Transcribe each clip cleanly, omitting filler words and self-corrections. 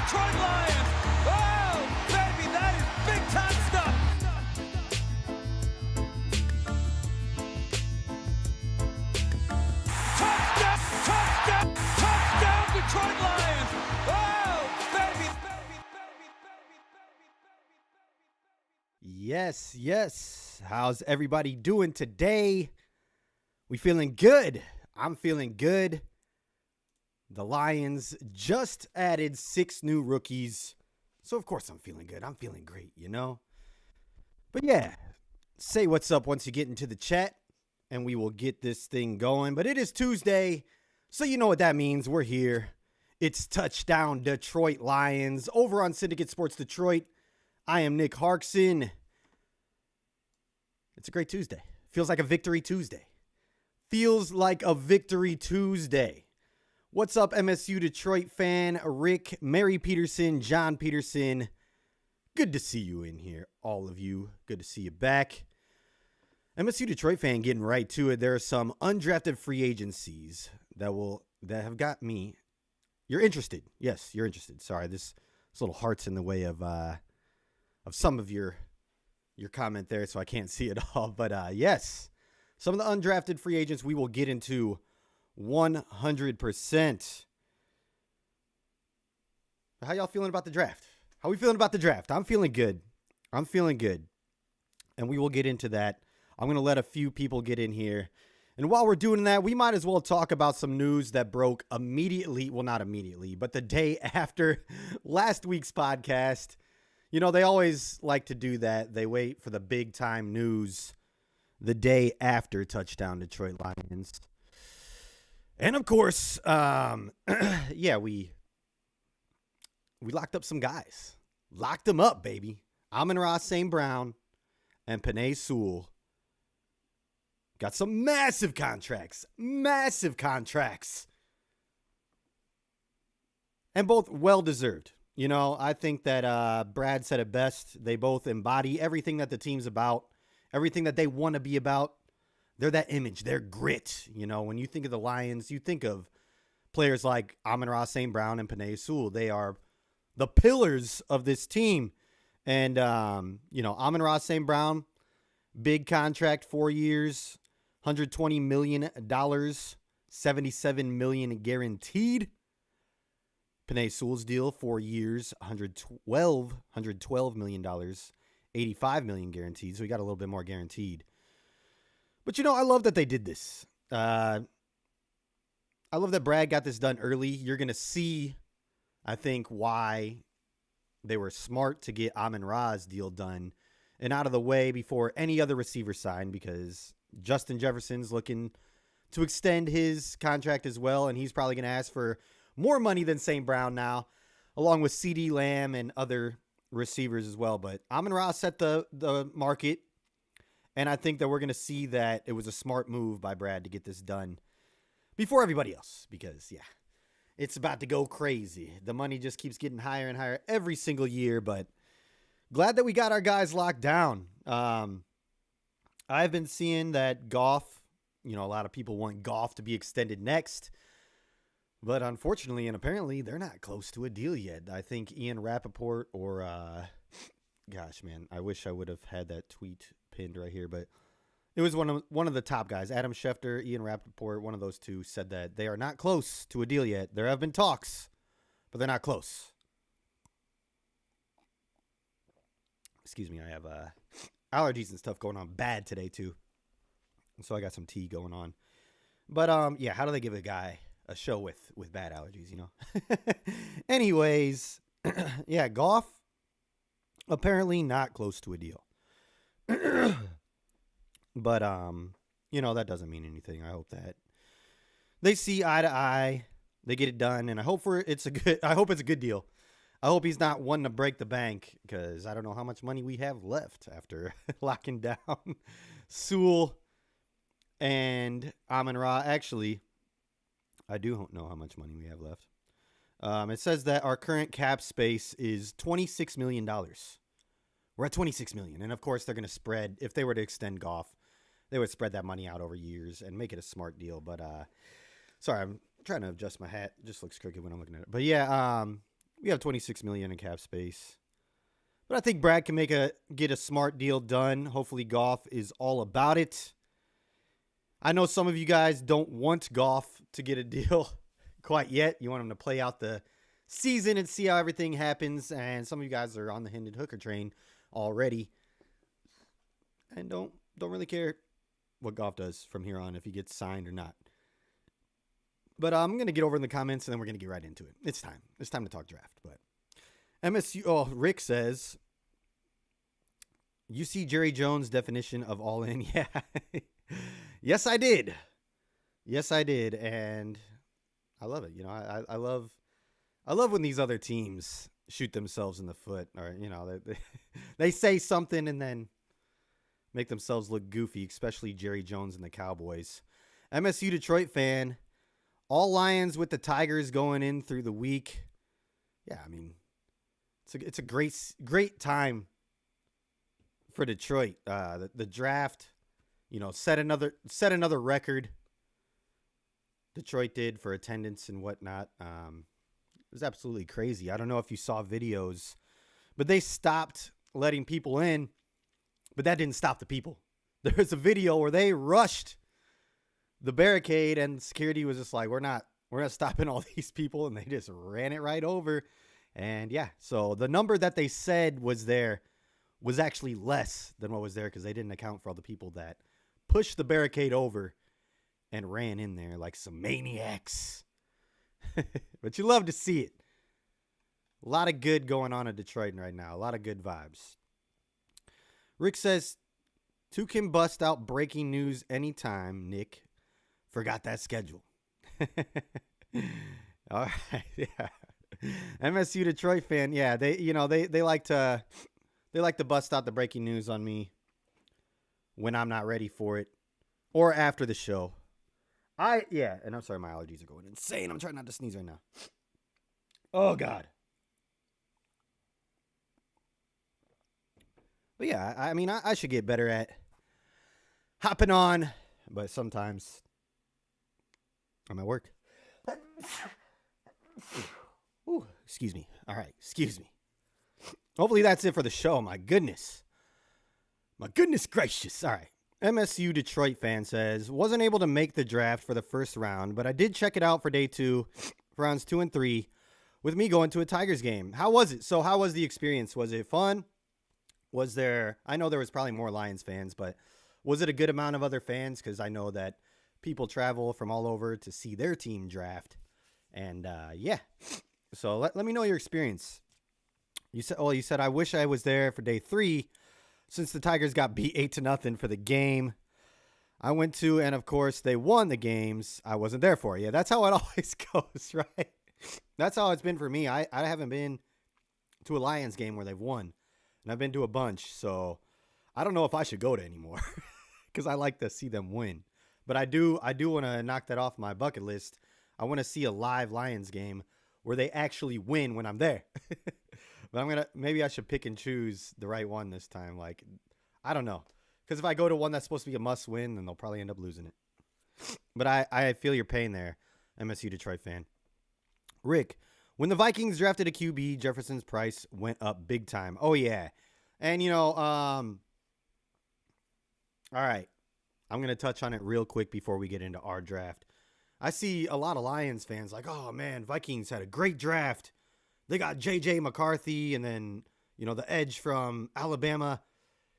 Detroit Lions. Oh, baby, that is big time stuff. Touchdown, touchdown, touchdown, Detroit Lions. Oh, baby, baby, baby, baby, baby, baby. Yes, yes. How's everybody doing today? We feeling good? I'm feeling good. The Lions just added 6 new rookies. So, of course, I'm feeling good. I'm feeling great, you know? But, yeah, say what's up once you get into the chat, and we will get this thing going. But it is Tuesday, so you know what that means. We're here. It's Touchdown Detroit Lions over on Syndicate Sports Detroit. I am Nick Harkson. It's a great Tuesday. Feels like a victory Tuesday. Feels like a victory Tuesday. What's up, MSU Detroit fan? Rick, Mary Peterson, John Peterson. Good to see you in here, all of you. Good to see you back. MSU Detroit fan getting right to it. There are some undrafted free agencies that have got me. You're interested. Yes, you're interested. Sorry, this little heart's in the way of some of your comment there, so I can't see it all. But yes, some of the undrafted free agents we will get into 100%. How y'all feeling about the draft? How we feeling about the draft? I'm feeling good. I'm feeling good. And we will get into that. I'm going to let a few people get in here. And while we're doing that, we might as well talk about some news that broke immediately. Well, not immediately, but the day after last week's podcast. You know, they always like to do that. They wait for the big time news the day after Touchdown Detroit Lions. And of course, yeah, we locked up some guys. Locked them up, baby. Amon-Ra St. Brown and Penei Sewell got some massive contracts. Massive contracts. And both well-deserved. You know, I think that Brad said it best. They both embody everything that the team's about, everything that they want to be about. They're that image. They're grit. You know, when you think of the Lions, you think of players like Amon-Ra St. Brown and Penei Sewell. They are the pillars of this team. And, you know, Amon-Ra St. Brown, big contract, 4 years, $120 million, $77 million guaranteed. Penei Sewell's deal, 4 years, $112 million, $85 million guaranteed. So he got a little bit more guaranteed. But, you know, I love that they did this. I love that Brad got this done early. You're going to see, I think, why they were smart to get Amon-Ra's deal done and out of the way before any other receiver signed, because Justin Jefferson's looking to extend his contract as well, and he's probably going to ask for more money than St. Brown now, along with CeeDee Lamb and other receivers as well. But Amon-Ra set the market. And I think that we're going to see that it was a smart move by Brad to get this done before everybody else. Because, yeah, it's about to go crazy. The money just keeps getting higher and higher every single year. But glad that we got our guys locked down. I've been seeing that Goff, you know, a lot of people want Goff to be extended next. But unfortunately and apparently, they're not close to a deal yet. I think Ian Rappaport or, gosh, man, I wish I would have had that tweet pinned right here, but it was one of the top guys, Adam Schefter, Ian Rappaport, one of those two said that they are not close to a deal yet. There have been talks, but they're not close. Excuse me, I have allergies and stuff going on bad today too, so I got some tea going on. But yeah, how do they give a guy a show with bad allergies, you know? Anyways, yeah, Goff apparently not close to a deal. But, you know, that doesn't mean anything. I hope that they see eye to eye, they get it done, and I hope it's a good deal. I hope he's not one to break the bank, because I don't know how much money we have left after locking down Sewell and Amon-Ra. Actually, I do know how much money we have left. It says that our current cap space is $26 million. We're at $26 million. And, of course, they're going to spread. If they were to extend Goff, they would spread that money out over years and make it a smart deal. But, sorry, I'm trying to adjust my hat. It just looks crooked when I'm looking at it. But, yeah, We have $26 million in cap space. But I think Brad can get a smart deal done. Hopefully Goff is all about it. I know some of you guys don't want Goff to get a deal quite yet. You want him to play out the season and see how everything happens. And some of you guys are on the Hendon Hooker train already and don't really care what Goff does from here on, if he gets signed or not. But I'm going to get over in the comments and then we're going to get right into it. It's time to talk draft. But Rick says, you see Jerry Jones' definition of all in? Yeah. Yes, I did. And I love it. I love when these other teams shoot themselves in the foot, or, they say something and then make themselves look goofy, especially Jerry Jones and the Cowboys. MSU Detroit fan, all Lions with the Tigers going in through the week. Yeah, I mean, it's a great time for Detroit. The draft, set another record. Detroit did for attendance and whatnot. It was absolutely crazy. I don't know if you saw videos, but they stopped letting people in, but that didn't stop the people. There was a video where they rushed the barricade and security was just like, we're not stopping all these people. And they just ran it right over. And yeah, so the number that they said was there was actually less than what was there, because they didn't account for all the people that pushed the barricade over and ran in there like some maniacs. But you love to see it. A lot of good going on in Detroit right now. A lot of good vibes. Rick says, two can bust out breaking news anytime. Nick forgot that schedule. All right. Yeah. MSU Detroit fan. Yeah. They like to bust out the breaking news on me when I'm not ready for it or after the show. And I'm sorry, my allergies are going insane. I'm trying not to sneeze right now. Oh, God. But yeah, I mean, I should get better at hopping on, but sometimes I'm at work. Ooh, excuse me. All right, excuse me. Hopefully that's it for the show. My goodness. My goodness gracious. All right. MSU Detroit fan says, wasn't able to make the draft for the first round, but I did check it out for day 2, for rounds 2 and 3, with me going to a Tigers game. How was it? So how was the experience? Was it fun? I know there was probably more Lions fans, but was it a good amount of other fans? Because I know that people travel from all over to see their team draft. And yeah, so let me know your experience. You said, I wish I was there for day 3, since the Tigers got beat 8-0 for the game. I went to, and of course they won the games I wasn't there for. Yeah, that's how it always goes, right? That's how it's been for me. I haven't been to a Lions game where they've won, and I've been to a bunch, so I don't know if I should go to anymore because I like to see them win. But I do want to knock that off my bucket list. I want to see a live Lions game where they actually win when I'm there. But maybe I should pick and choose the right one this time. Like, I don't know. Because if I go to one that's supposed to be a must win, then they'll probably end up losing it. But I feel your pain there, MSU Detroit fan. Rick, when the Vikings drafted a QB, Jefferson's price went up big time. Oh, yeah. And, all right. I'm going to touch on it real quick before we get into our draft. I see a lot of Lions fans like, oh, man, Vikings had a great draft. They got J.J. McCarthy and then, the edge from Alabama.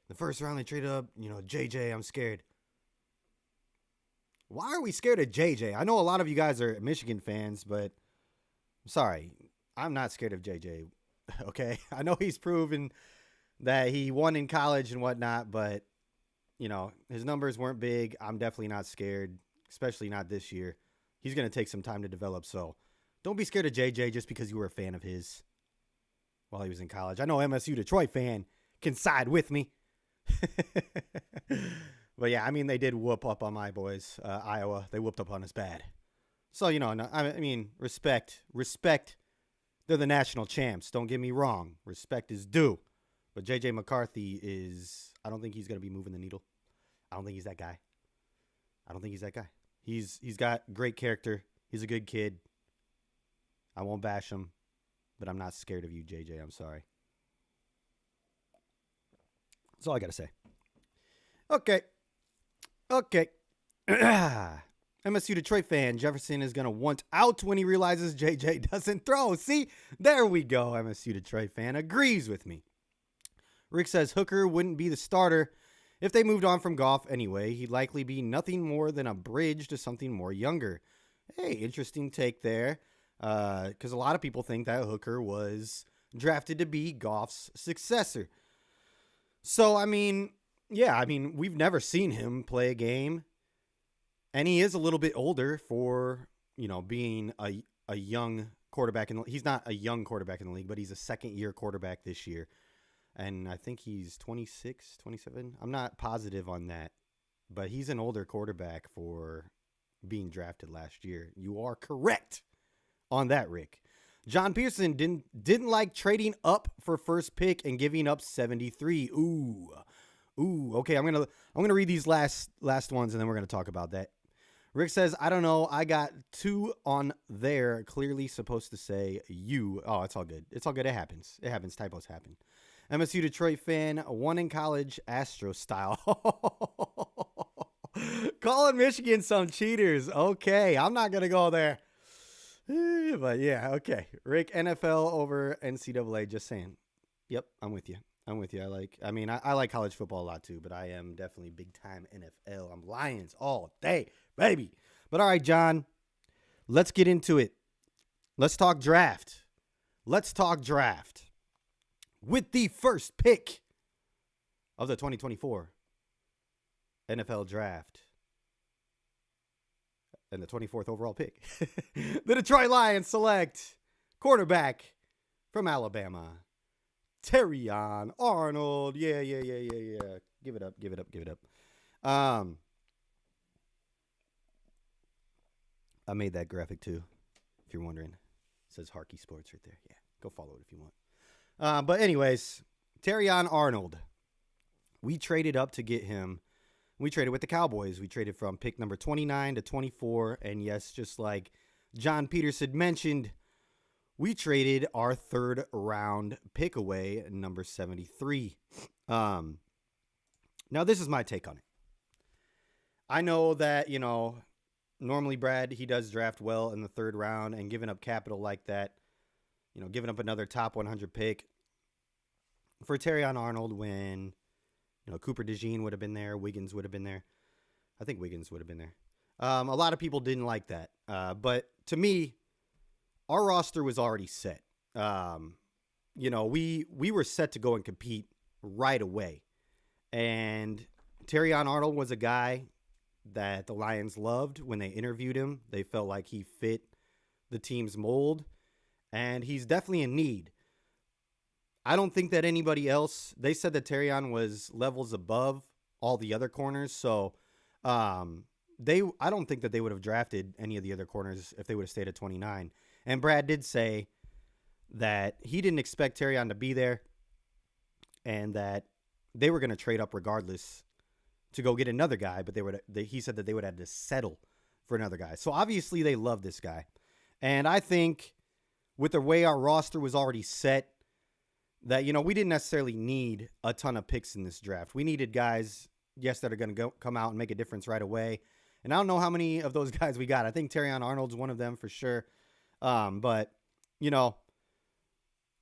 The first round they traded up, J.J., I'm scared. Why are we scared of J.J.? I know a lot of you guys are Michigan fans, but I'm sorry. I'm not scared of J.J., okay? I know he's proven that he won in college and whatnot, but, his numbers weren't big. I'm definitely not scared, especially not this year. He's going to take some time to develop, so don't be scared of JJ just because you were a fan of his while he was in college. I know MSU Detroit fan can side with me. But yeah, I mean, they did whoop up on my boys, Iowa. They whooped up on us bad. So, respect. They're the national champs. Don't get me wrong. Respect is due. But JJ McCarthy I don't think he's going to be moving the needle. I don't think he's that guy. He's got great character. He's a good kid. I won't bash him. but I'm not scared of you, JJ. I'm sorry. That's all I got to say. Okay. MSU Detroit fan, Jefferson is going to want out when he realizes JJ doesn't throw. See, there we go. MSU Detroit fan agrees with me. Rick says Hooker wouldn't be the starter if they moved on from Goff anyway. He'd likely be nothing more than a bridge to something more younger. Hey, interesting take there. Because a lot of people think that Hooker was drafted to be Goff's successor. So, I mean, we've never seen him play a game. And he is a little bit older for, being a young quarterback. He's not a young quarterback in the league, but he's a second-year quarterback this year. And I think he's 26, 27. I'm not positive on that. But he's an older quarterback for being drafted last year. You are correct on that, Rick. John Pearson didn't like trading up for first pick and giving up 73. Ooh. Okay, I'm gonna read these last ones and then we're gonna talk about that. Rick says, I don't know. I got 2 on there. Clearly supposed to say you. Oh, it's all good. It happens. Typos happen. MSU Detroit fan, 1 in college, Astro style. Calling Michigan some cheaters. Okay, I'm not gonna go there. But yeah, okay. Rick, NFL over NCAA, just saying. Yep, I'm with you. I like college football a lot too, but I am definitely big time NFL. I'm Lions all day, baby. But all right, John, let's get into it. Let's talk draft. With the first pick of the 2024 NFL draft. And the 24th overall pick. The Detroit Lions select quarterback from Alabama, Terrion Arnold. Yeah. Give it up. I made that graphic too, if you're wondering. It says Harkey Sports right there. Yeah, go follow it if you want. But anyways, Terrion Arnold. We traded up to get him. We traded with the Cowboys. We traded from pick number 29 to 24. And yes, just like John Peterson mentioned, we traded our 3rd round pick away, number 73. Now, this is my take on it. I know that, normally Brad, he does draft well in the 3rd round, and giving up capital like that, giving up another top 100 pick for Terrion Arnold when, Cooper DeJean would have been there. Wiggins would have been there. I think Wiggins would have been there. A lot of people didn't like that. But to me, our roster was already set. We were set to go and compete right away. And Terrion Arnold was a guy that the Lions loved when they interviewed him. They felt like he fit the team's mold. And he's definitely in need. I don't think that anybody else, they said that Terrion was levels above all the other corners. So I don't think that they would have drafted any of the other corners if they would have stayed at 29. And Brad did say that he didn't expect Terrion to be there and that they were going to trade up regardless to go get another guy. But he said that they would have to settle for another guy. So obviously they love this guy. And I think with the way our roster was already set, that, we didn't necessarily need a ton of picks in this draft. We needed guys, yes, that are going to come out and make a difference right away. And I don't know how many of those guys we got. I think Terrion Arnold's one of them for sure. But, our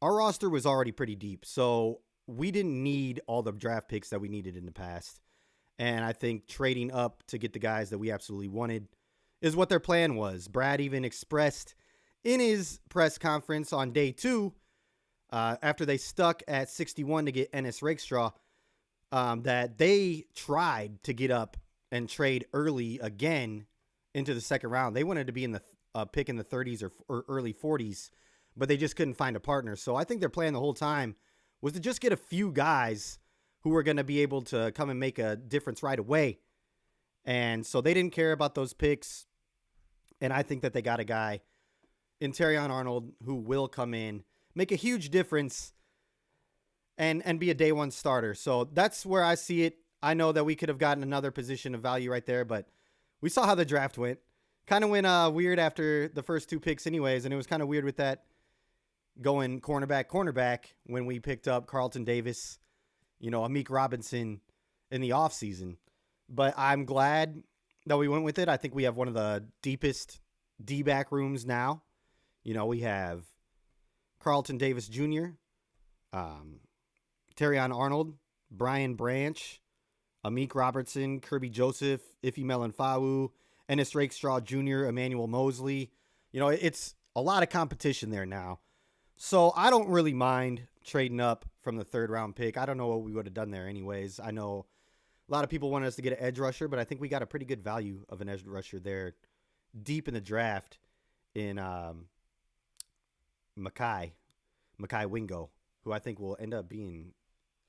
roster was already pretty deep. So we didn't need all the draft picks that we needed in the past. And I think trading up to get the guys that we absolutely wanted is what their plan was. Brad even expressed in his press conference on day 2, after they stuck at 61 to get Ennis Rakestraw, that they tried to get up and trade early again into the 2nd round. They wanted to be in the pick in the 30s or early 40s, but they just couldn't find a partner. So I think their plan the whole time was to just get a few guys who were going to be able to come and make a difference right away. And so they didn't care about those picks. And I think that they got a guy in Terrion Arnold who will come in, make a huge difference, and be a day 1 starter. So that's where I see it. I know that we could have gotten another position of value right there, but we saw how the draft went. Kind of went weird after the first 2 picks anyways, and it was kind of weird with that, going cornerback when we picked up Carlton Davis, Amik Robinson in the offseason. But I'm glad that we went with it. I think we have one of the deepest D-back rooms now. We have Carlton Davis Jr., Terrion Arnold, Brian Branch, Amik Robertson, Kirby Joseph, Ife Melanfawu, Ennis Rakestraw Jr., Emmanuel Mosley. It's a lot of competition there now. So I don't really mind trading up from the 3rd round pick. I don't know what we would have done there anyways. I know a lot of people wanted us to get an edge rusher, but I think we got a pretty good value of an edge rusher there deep in the draft in Makai Wingo, who I think will end up being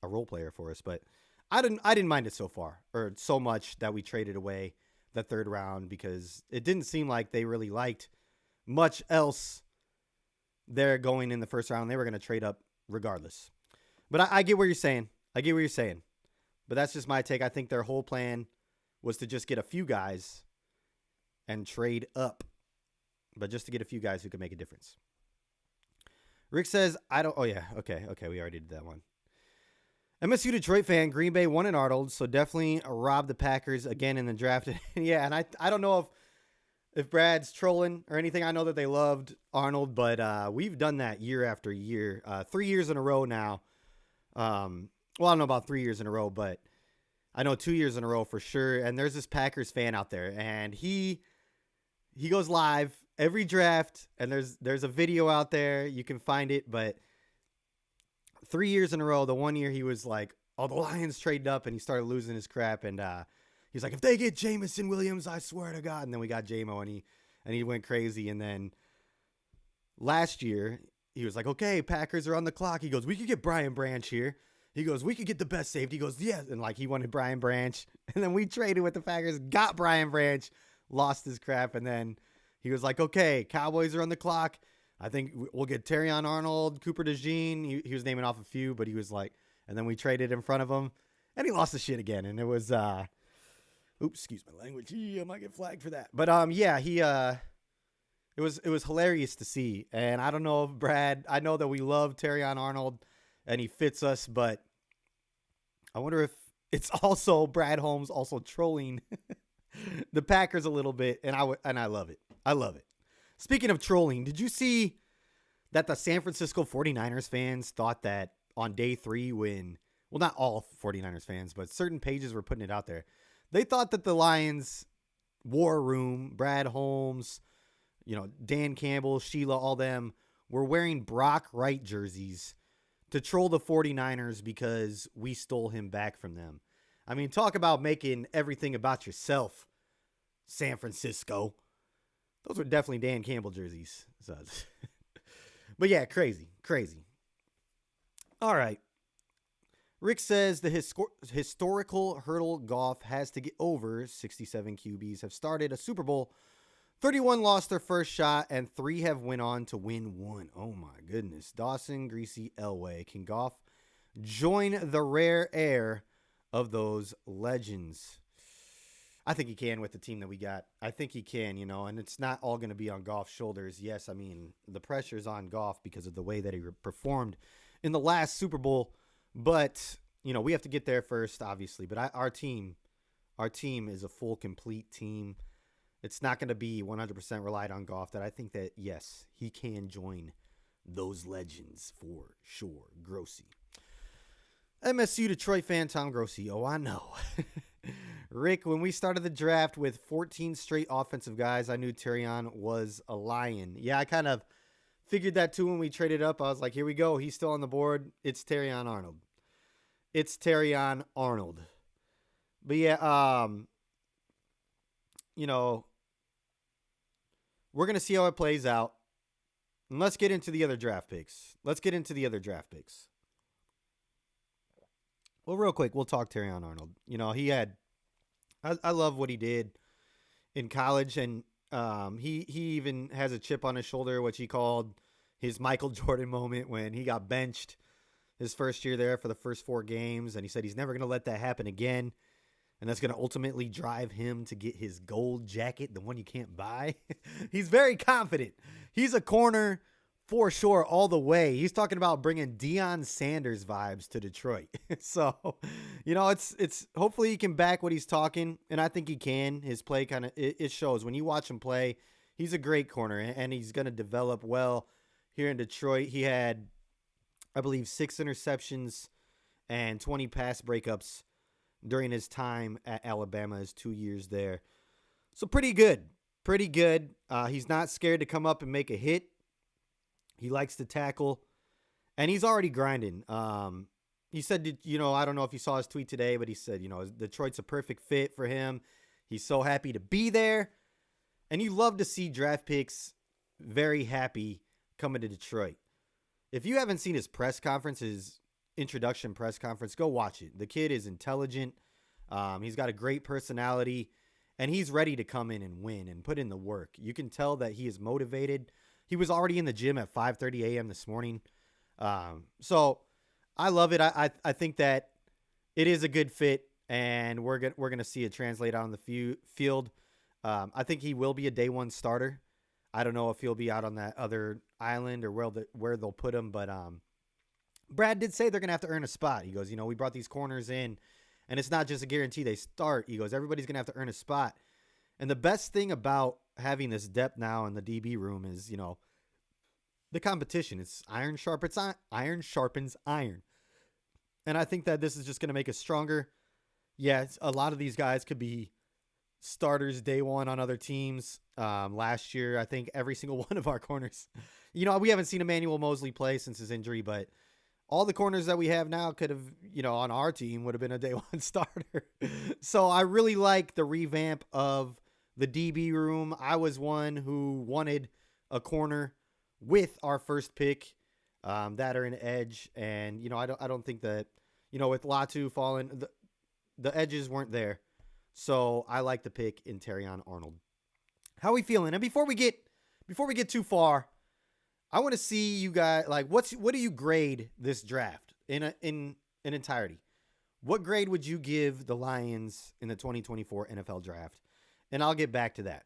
a role player for us. But I didn't mind it so far, or so much that we traded away the 3rd round, because it didn't seem like they really liked much else there going in the 1st round. They were going to trade up regardless. But I get what you're saying. But that's just my take. I think their whole plan was to just get a few guys and trade up. But just to get a few guys who could make a difference. Rick says, oh yeah, okay, we already did that one. MSU Detroit fan, Green Bay won in Arnold, so definitely robbed the Packers again in the draft. Yeah, and I don't know if Brad's trolling or anything. I know that they loved Arnold, but we've done that year after year. 3 years in a row now. Well, I don't know about 3 years in a row, but I know 2 years in a row for sure. And there's this Packers fan out there, and he goes live every draft, and there's a video out there. You can find it, but 3 years in a row, the one year he was like, the Lions traded up, and he started losing his crap, and he's like, if they get Jameson Williams, I swear to God. And then we got J-Mo, and he went crazy. And then last year, he was like, okay, Packers are on the clock. He goes, we could get Brian Branch here. He goes, we could get the best safety. He goes, yes. And he wanted Brian Branch. And then we traded with the Packers, got Brian Branch, lost his crap. And then he was like, okay, Cowboys are on the clock. I think we'll get Terrion Arnold, Cooper DeJean. He was naming off a few, but he was like, and then we traded in front of him. And he lost the shit again. And it was, oops, excuse my language. I might get flagged for that. But yeah, it was hilarious to see. And I don't know if Brad, I know that we love Terrion Arnold and he fits us, but I wonder if it's also Brad Holmes also trolling the Packers a little bit. And I love it. I love it. Speaking of trolling, did you see that the San Francisco 49ers fans thought that on day 3 when, well, not all 49ers fans, but certain pages were putting it out there. They thought that the Lions war room, Brad Holmes, Dan Campbell, Sheila, all them were wearing Brock Wright jerseys to troll the 49ers because we stole him back from them. I mean, talk about making everything about yourself, San Francisco. Those were definitely Dan Campbell jerseys. So, but yeah, crazy. All right. Rick says the historical hurdle golf has to get over. 67 QBs have started a Super Bowl. 31 lost their first shot, and 3 have went on to win 1. Oh, my goodness. Dawson, Greasy, Elway. Can Goff join the rare air of those legends? I think he can with the team that we got. I think he can, and it's not all going to be on Goff's shoulders. Yes, I mean, the pressure's on Goff because of the way that he performed in the last Super Bowl. But, we have to get there first, obviously. But our team is a full, complete team. It's not going to be 100% relied on Goff. That I think that, yes, he can join those legends for sure. Grossi. MSU Detroit fan Tom Grossi. Oh, I know. Rick, when we started the draft with 14 straight offensive guys, I knew Terrion was a lion. Yeah, I kind of figured that too when we traded up. I was like, here we go. He's still on the board. It's Terrion Arnold. But yeah, we're going to see how it plays out. And let's get into the other draft picks. Well, real quick, we'll talk Terrion Arnold. I love what he did in college, and he even has a chip on his shoulder, which he called his Michael Jordan moment when he got benched his first year there for the first 4 games, and he said he's never going to let that happen again, and that's going to ultimately drive him to get his gold jacket, the one you can't buy. He's very confident. He's a corner For sure, all the way. He's talking about bringing Deion Sanders vibes to Detroit. So, it's hopefully he can back what he's talking, and I think he can. His play kind of it shows when you watch him play. He's a great corner, and he's going to develop well here in Detroit. He had, I believe, 6 interceptions and 20 pass breakups during his time at Alabama, his 2 years there. So pretty good. Pretty good. He's not scared to come up and make a hit. He likes to tackle, and he's already grinding. He said, I don't know if you saw his tweet today, but he said, Detroit's a perfect fit for him. He's so happy to be there. And you love to see draft picks very happy coming to Detroit. If you haven't seen his press conference, his introduction press conference, go watch it. The kid is intelligent. He's got a great personality, and he's ready to come in and win and put in the work. You can tell that he is motivated. He was already in the gym at 5:30 a.m. this morning. So I love it. I think that it is a good fit, and we're gonna see it translate out on the field. I think he will be a day one starter. I don't know if he'll be out on that other island or where they'll put him, but Brad did say they're gonna have to earn a spot. He goes, we brought these corners in, and it's not just a guarantee they start. He goes, everybody's gonna have to earn a spot. And the best thing about having this depth now in the DB room is, the competition. It's iron sharpens iron. And I think that this is just going to make us stronger. Yeah, a lot of these guys could be starters day one on other teams. Last year, I think every single one of our corners, we haven't seen Emmanuel Mosley play since his injury, but all the corners that we have now could have, on our team would have been a day one starter. So I really like the revamp of the DB room. I was one who wanted a corner with our first pick, that are an edge. And, I don't think that, with Latu falling, the edges weren't there. So I like the pick in Terrion Arnold. How are we feeling? And before we get too far, I want to see you guys, what do you grade this draft in entirety? What grade would you give the Lions in the 2024 NFL draft? And I'll get back to that.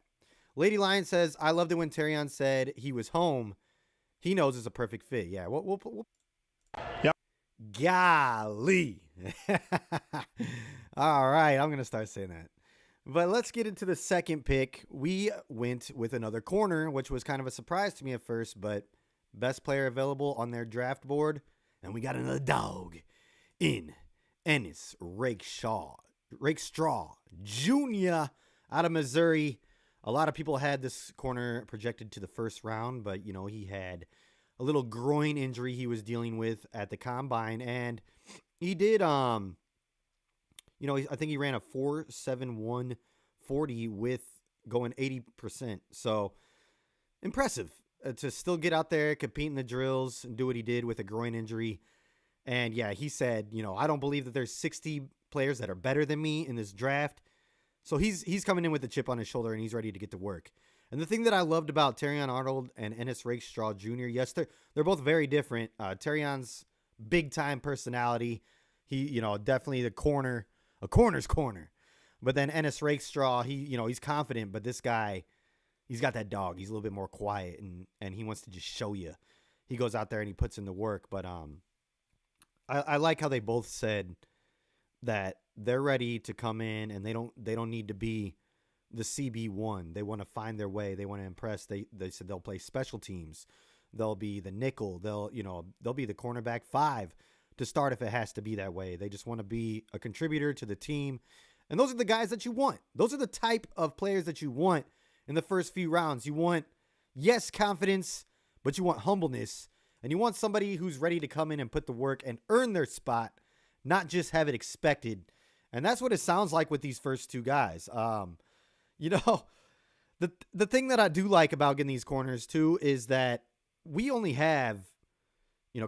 Lady Lion says, I loved it when Terrion said he was home. He knows it's a perfect fit. Yeah. We'll Yep. Golly. All right. I'm going to start saying that. But let's get into the second pick. We went with another corner, which was kind of a surprise to me at first, but best player available on their draft board. And we got another dog in Ennis Rakestraw Jr. out of Missouri. A lot of people had this corner projected to the first round, but, he had a little groin injury he was dealing with at the combine. And he did, I think he ran a 4.71 40 with going 80%. So impressive to still get out there, compete in the drills, and do what he did with a groin injury. And yeah, he said, I don't believe that there's 60 players that are better than me in this draft. So he's coming in with a chip on his shoulder, and he's ready to get to work. And the thing that I loved about Terrion Arnold and Ennis Rakestraw Jr., yes, they're both very different. Terrion's big-time personality. He, definitely a corner's corner. But then Ennis Rakestraw, he's confident, but this guy, he's got that dog. He's a little bit more quiet, and he wants to just show you. He goes out there and he puts in the work. But I like how they both said that they're ready to come in, and they don't need to be the CB1. They want to find their way. They want to impress. They said they'll play special teams. They'll be the nickel. They'll be the cornerback 5 to start if it has to be that way. They just want to be a contributor to the team. And those are the guys that you want. Those are the type of players that you want in the first few rounds. You want, yes, confidence, but you want humbleness. And you want somebody who's ready to come in and put the work and earn their spot, not just have it expected. And that's what it sounds like with these first two guys. The thing that I do like about getting these corners too is that we only have,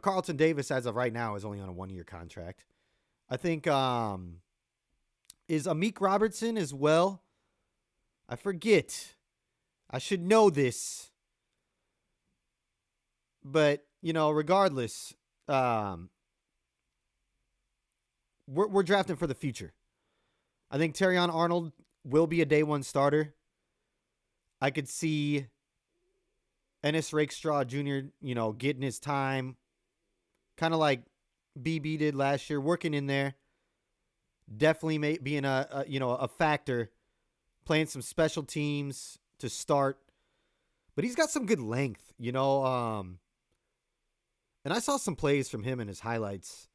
Carlton Davis as of right now is only on a 1-year contract. I think is Amik Robertson as well. I forget. I should know this. But, regardless, we're drafting for the future. I think Terrion Arnold will be a day one starter. I could see Ennis Rakestraw Jr., getting his time, kind of like BB did last year, working in there. Definitely being a factor, playing some special teams to start. But he's got some good length, and I saw some plays from him in his highlights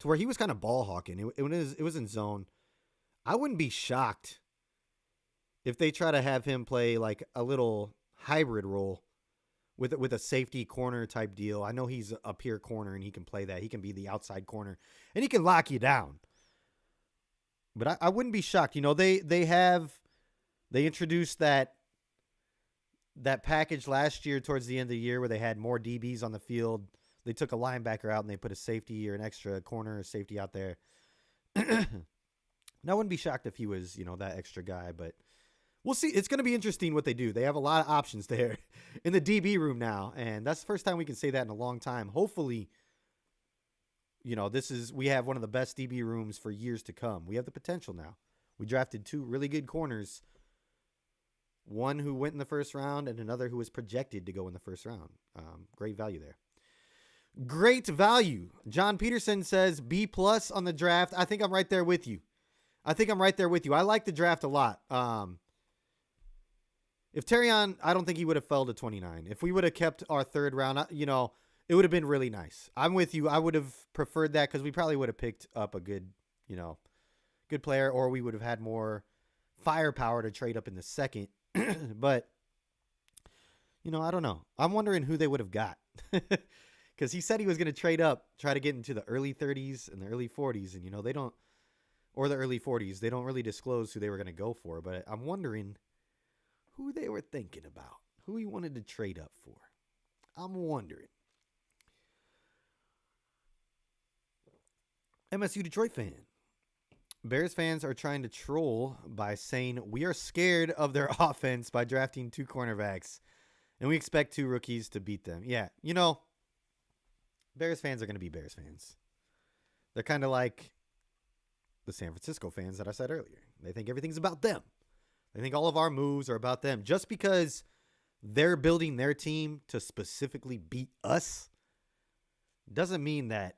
to where he was kind of ball hawking. It was in zone. I wouldn't be shocked if they try to have him play like a little hybrid role with a safety corner type deal. I know he's a pure corner and he can play that. He can be the outside corner and he can lock you down. But I wouldn't be shocked. They introduced that package last year towards the end of the year where they had more DBs on the field. They took a linebacker out and they put a safety or an extra corner or safety out there. And I wouldn't be shocked if he was, that extra guy, but we'll see. It's going to be interesting what they do. They have a lot of options there in the DB room now, and that's the first time we can say that in a long time. Hopefully, we have one of the best DB rooms for years to come. We have the potential now. We drafted 2 really good corners, one who went in the first round and another who was projected to go in the first round. Great value there. Great value. John Peterson says B+ on the draft. I think I'm right there with you. I like the draft a lot. If Terrion, I don't think he would have fell to 29. If we would have kept our third round, it would have been really nice. I'm with you. I would have preferred that because we probably would have picked up a good player, or we would have had more firepower to trade up in the second. But, I don't know. I'm wondering who they would have got. Because he said he was going to trade up, try to get into the early 30s and the early 40s. And, they don't, or the early 40s. They don't really disclose who they were going to go for. But I'm wondering who they were thinking about, who he wanted to trade up for. I'm wondering. MSU Detroit fan. Bears fans are trying to troll by saying we are scared of their offense by drafting 2 cornerbacks, and we expect 2 rookies to beat them. Yeah, Bears fans are going to be Bears fans. They're kind of like the San Francisco fans that I said earlier. They think everything's about them. They think all of our moves are about them. Just because they're building their team to specifically beat us doesn't mean that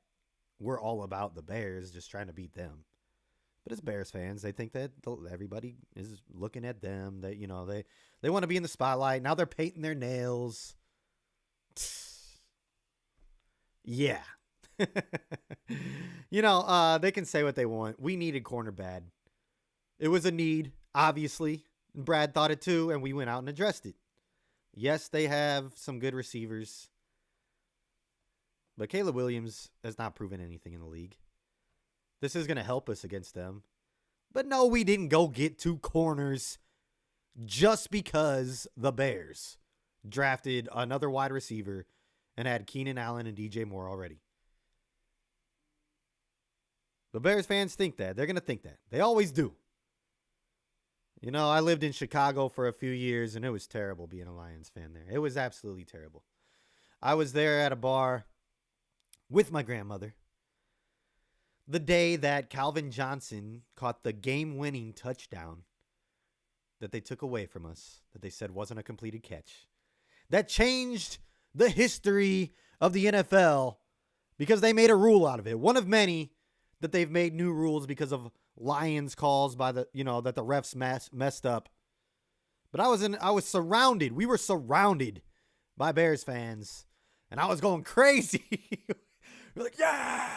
we're all about the Bears just trying to beat them. But as Bears fans, they think that everybody is looking at them. That they want to be in the spotlight. Now they're painting their nails. Yeah. They can say what they want. We needed corner bad. It was a need, obviously. Brad thought it too, and we went out and addressed it. Yes, they have some good receivers. But Caleb Williams has not proven anything in the league. This is going to help us against them. But no, we didn't go get 2 corners just because the Bears drafted another wide receiver and had Keenan Allen and DJ Moore already. The Bears fans think that. They're going to think that. They always do. I lived in Chicago for a few years, and it was terrible being a Lions fan there. It was absolutely terrible. I was there at a bar with my grandmother the day that Calvin Johnson caught the game-winning touchdown that they took away from us, that they said wasn't a completed catch. That changed the history of the NFL because they made a rule out of it. One of many that they've made new rules because of Lions calls by the, that the refs messed up. But I was surrounded. We were surrounded by Bears fans, and I was going crazy. We're like, yeah.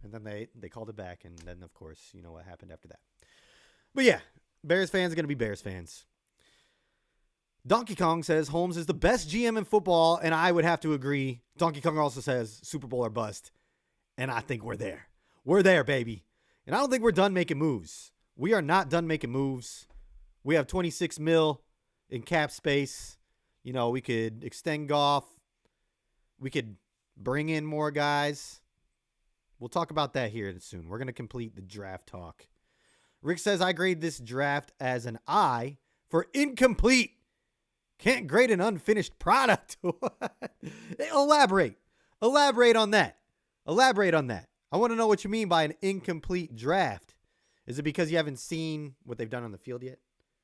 And then they called it back, and then, of course, what happened after that. But yeah, Bears fans are going to be Bears fans. Donkey Kong says Holmes is the best GM in football, and I would have to agree. Donkey Kong also says Super Bowl or bust, and I think we're there. We're there, baby. And I don't think we're done making moves. We are not done making moves. We have $26 million in cap space. We could extend Goff. We could bring in more guys. We'll talk about that here soon. We're going to complete the draft talk. Rick says, I grade this draft as an I for incomplete. Can't grade an unfinished product. Elaborate. Elaborate on that. I want to know what you mean by an incomplete draft. Is it because you haven't seen what they've done on the field yet?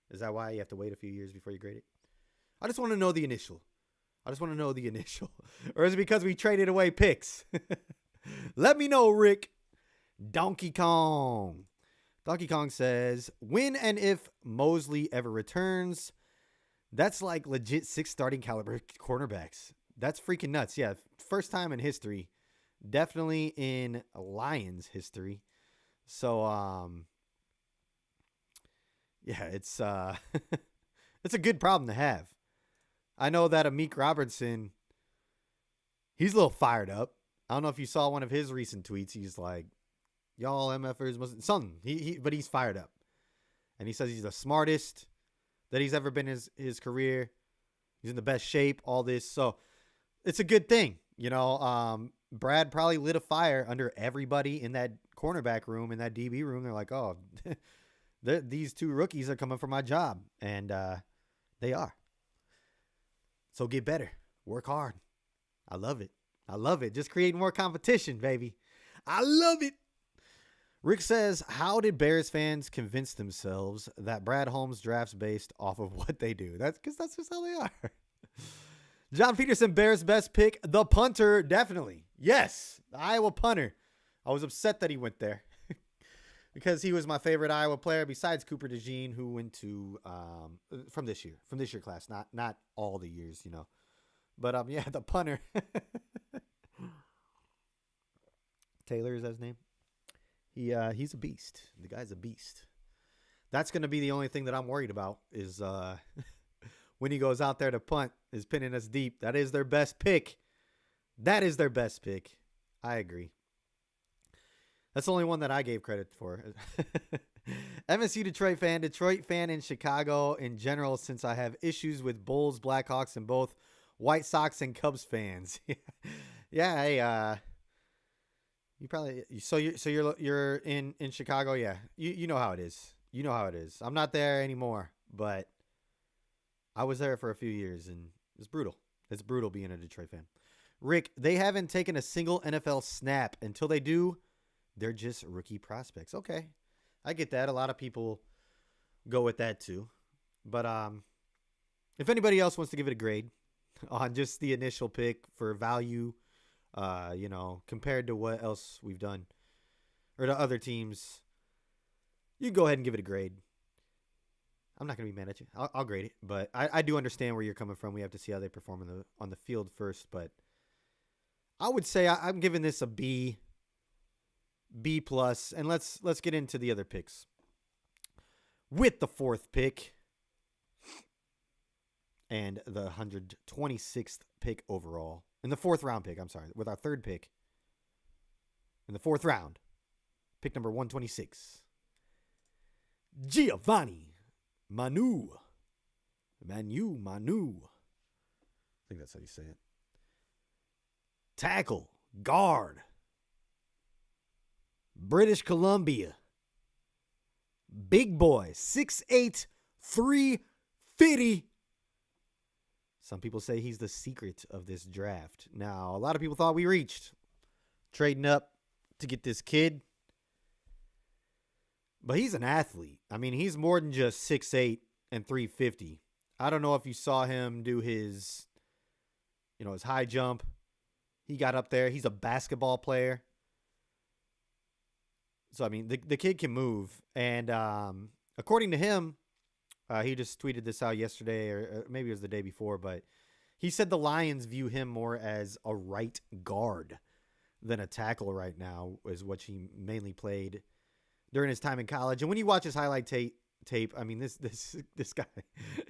Is that why you have to wait a few years before you grade it? I just want to know the initial. I just want to know the initial. Or is it because we traded away picks? Let me know, Rick. Donkey Kong. Donkey Kong says, when and if Mosley ever returns, that's like legit 6 starting caliber cornerbacks. That's freaking nuts. Yeah, first time in history. Definitely in Lions history. So, yeah, it's it's a good problem to have. I know that Amik Robertson, he's a little fired up. I don't know if you saw one of his recent tweets. He's like, y'all MFers must something. But he's fired up. And he says he's the smartest that he's ever been in his career. He's in the best shape, all this. So it's a good thing. You know, Brad probably lit a fire under everybody in that cornerback room, in that DB room. They're like, oh, these 2 rookies are coming for my job. And they are. So get better. Work hard. I love it. I love it. Just create more competition, baby. I love it. Rick says, how did Bears fans convince themselves that Brad Holmes drafts based off of what they do? That's because that's just how they are. John Peterson, Bears best pick, the punter. Definitely. Yes, the Iowa punter. I was upset that he went there because he was my favorite Iowa player besides Cooper DeJean, who went to from this year class, not all the years, you know. But yeah, the punter. Taylor is that his name? He's a beast. The guy's a beast. That's going to be the only thing that I'm worried about is when he goes out there to punt, is pinning us deep. That is their best pick. That is their best pick. I agree. That's the only one that I gave credit for. MSU Detroit fan in Chicago in general, since I have issues with Bulls, Blackhawks, and both White Sox and Cubs fans. Yeah, hey, you probably you're in Chicago, yeah. You know how it is. You know how it is. I'm not there anymore, but I was there for a few years and it's brutal. It's brutal being a Detroit fan. Rick, they haven't taken a single NFL snap. Until they do, they're just rookie prospects. Okay. I get that. A lot of people go with that too. But if anybody else wants to give it a grade on just the initial pick for value, you know, compared to what else we've done or to other teams, you can go ahead and give it a grade. I'm not going to be mad at you. I'll grade it, but I do understand where you're coming from. We have to see how they perform on the field first, but I would say I'm giving this a B plus, and let's get into the other picks. With the 4th pick and the 126th pick overall, in the 4th round pick, I'm sorry, with our 3rd pick in the 4th round, pick number 126, Giovanni Manu. I think that's how you say it. Tackle, guard, British Columbia. Big boy, 6'8", 350. Some people say he's the secret of this draft. Now, a lot of people thought we reached trading up to get this kid. But he's an athlete. I mean, he's more than just 6'8" and 350. I don't know if you saw him do his high jump. He got up there. He's a basketball player. So, I mean, the kid can move. And according to him, he just tweeted this out yesterday, or maybe it was the day before, but he said the Lions view him more as a right guard than a tackle right now, is what he mainly played during his time in college. And when you watch his highlight tape, I mean, this guy,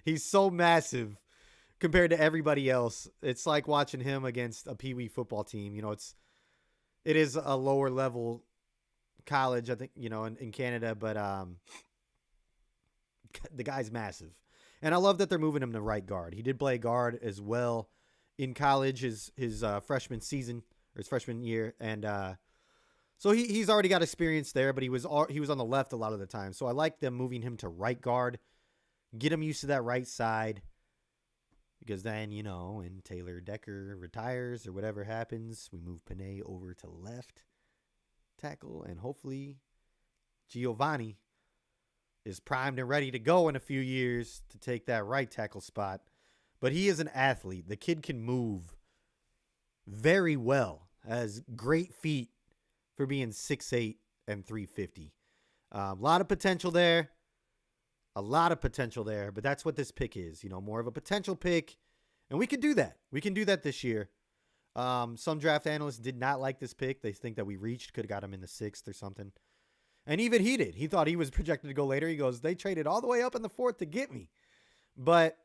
he's so massive compared to everybody else. It's like watching him against a Pee Wee football team. You know, it is a lower level college, I think, in Canada, but the guy's massive. And I love that they're moving him to right guard. He did play guard as well in college, his freshman season, or his freshman year. And so he's already got experience there, but he was on the left a lot of the time. So I like them moving him to right guard, get him used to that right side, because then, when Taylor Decker retires or whatever happens, we move Panay over to left tackle, and hopefully Giovanni is primed and ready to go in a few years to take that right tackle spot but he is an athlete. The kid can move very well, has great feet for being 6'8" and 350. A lot of potential there. But that's what this pick is, more of a potential pick. And we can do that. We can do that this year. Some draft analysts did not like this pick. They think that we could have got him in the 6th or something. And even he did. He thought he was projected to go later. He goes, they traded all the way up in the 4th to get me. But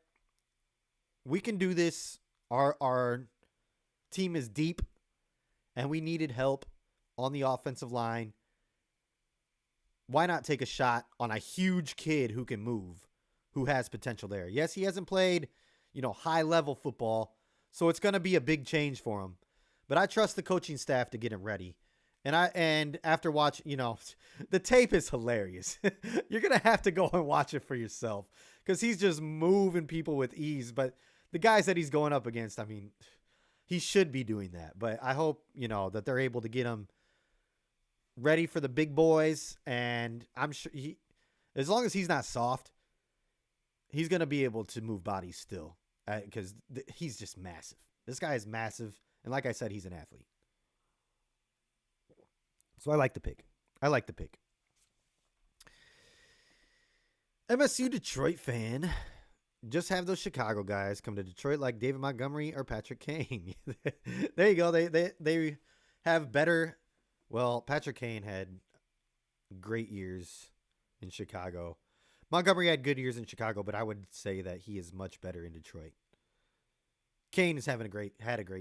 we can do this. Our team is deep, and we needed help on the offensive line. Why not take a shot on a huge kid who can move, who has potential there? Yes, he hasn't played, high-level football, so it's going to be a big change for him. But I trust the coaching staff to get him ready. And after watching, the tape is hilarious. You're going to have to go and watch it for yourself because he's just moving people with ease. But the guys that he's going up against, he should be doing that. But I hope, that they're able to get him ready for the big boys. And I'm sure as long as he's not soft, he's going to be able to move bodies still because he's just massive. This guy is massive. And like I said, he's an athlete. So I like the pick. MSU Detroit fan. Just have those Chicago guys come to Detroit like David Montgomery or Patrick Kane. There you go. They have better. Well, Patrick Kane had great years in Chicago. Montgomery had good years in Chicago, but I would say that he is much better in Detroit. Kane is had a great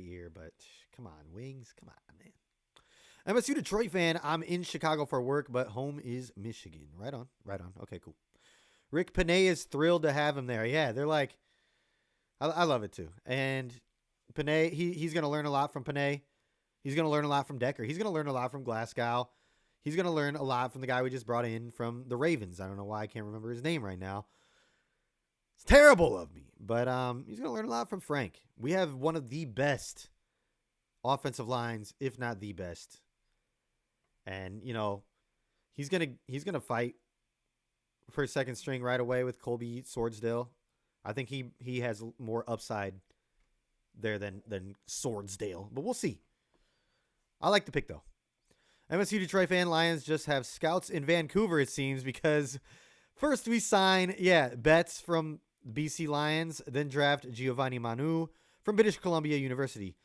year, but come on, Wings. Come on, man. MSU Detroit fan. I'm in Chicago for work, but home is Michigan. Right on. Okay, cool. Rick Panay is thrilled to have him there. Yeah, they're like, I love it too. And Panay, he's going to learn a lot from Panay. He's going to learn a lot from Decker. He's going to learn a lot from Glasgow. He's going to learn a lot from the guy we just brought in from the Ravens. I don't know why I can't remember his name right now. It's terrible of me, but he's going to learn a lot from Frank. We have one of the best offensive lines, if not the best. And, he's going to fight for second string right away with Colby Swordsdale. I think he has more upside there than Swordsdale, but we'll see. I like the pick, though. MSU Detroit fan. Lions just have scouts in Vancouver, it seems, because first we sign, Betts from BC Lions, then draft Giovanni Manu from British Columbia University.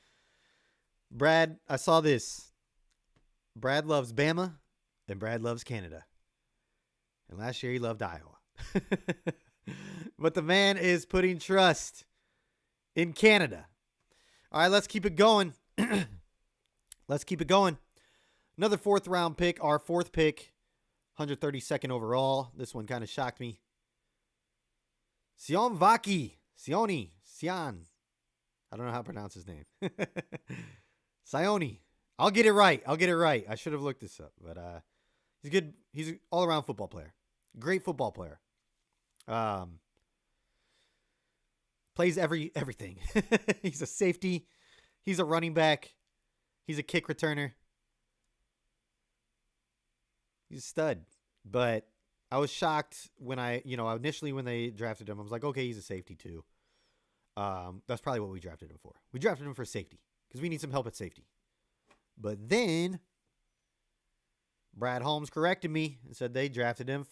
Brad, I saw this. Brad loves Bama, and Brad loves Canada. And last year he loved Iowa. But the man is putting trust in Canada. All right, let's keep it going. Another 4th round pick, our 4th pick, 132nd overall. This one kind of shocked me. Sione. I don't know how to pronounce his name. Sione. I'll get it right. I should have looked this up, but he's good. He's an all-around football player. Great football player. Plays everything. He's a safety. He's a running back. He's a kick returner. He's a stud. But I was shocked when initially when they drafted him, I was like, okay, he's a safety too. That's probably what we drafted him for. We drafted him for safety because we need some help at safety. But then Brad Holmes corrected me and said they drafted him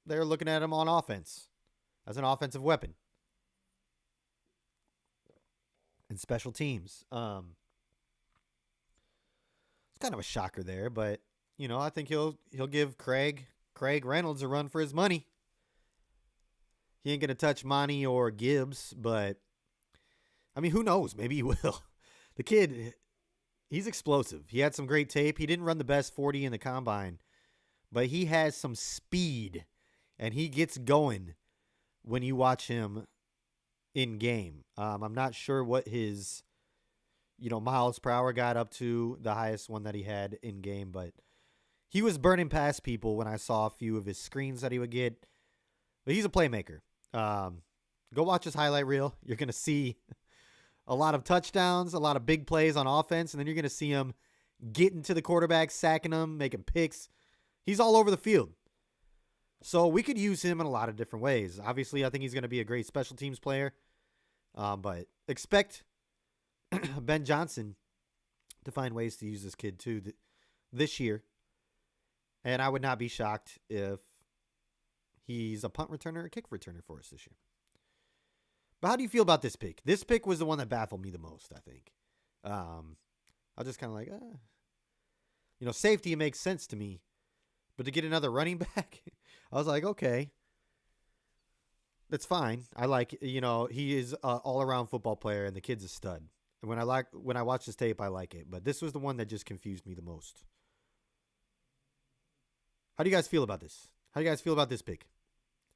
they're looking at him on offense as an offensive weapon and special teams. It's kind of a shocker there, but I think he'll give Craig Reynolds a run for his money. He ain't gonna touch Monty or Gibbs, but who knows? Maybe he will. The kid, he's explosive. He had some great tape. He didn't run the best 40 in the combine, but he has some speed, and he gets going when you watch him in game. I'm not sure what his, miles per hour got up to, the highest one that he had in game, but he was burning past people when I saw a few of his screens that he would get. But he's a playmaker. Go watch his highlight reel. You're going to see a lot of touchdowns, a lot of big plays on offense, and then you're going to see him getting to the quarterback, sacking him, making picks. He's all over the field. So we could use him in a lot of different ways. Obviously, I think he's going to be a great special teams player. But expect Ben Johnson to find ways to use this kid too this year. And I would not be shocked if he's a punt returner or kick returner for us this year. But how do you feel about this pick? This pick was the one that baffled me the most, I think. I was just kind of like, safety, it makes sense to me. But to get another running back, I was like, okay, that's fine. I like, he is an all-around football player, and the kid's a stud. And when I watch this tape, I like it. But this was the one that just confused me the most. How do you guys feel about this? How do you guys feel about this pick?